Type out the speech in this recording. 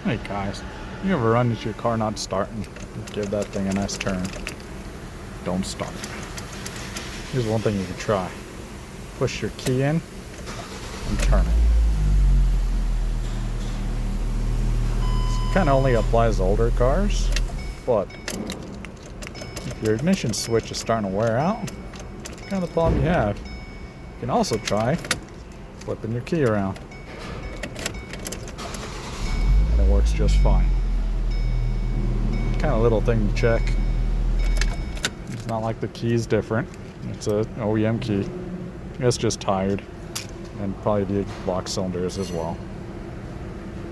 Hey guys, you ever run into your car not starting? Give that thing a nice turn. Don't start. Here's one thing you can try. Push your key in and turn it. This kind of only applies to older cars, but if your ignition switch is starting to wear out, it's kind of the problem you have. You can also try flipping your key around. And it works just fine. Kind of little thing to check. It's not like the key is different. It's an OEM key. It's just tired. And probably the lock cylinder is as well.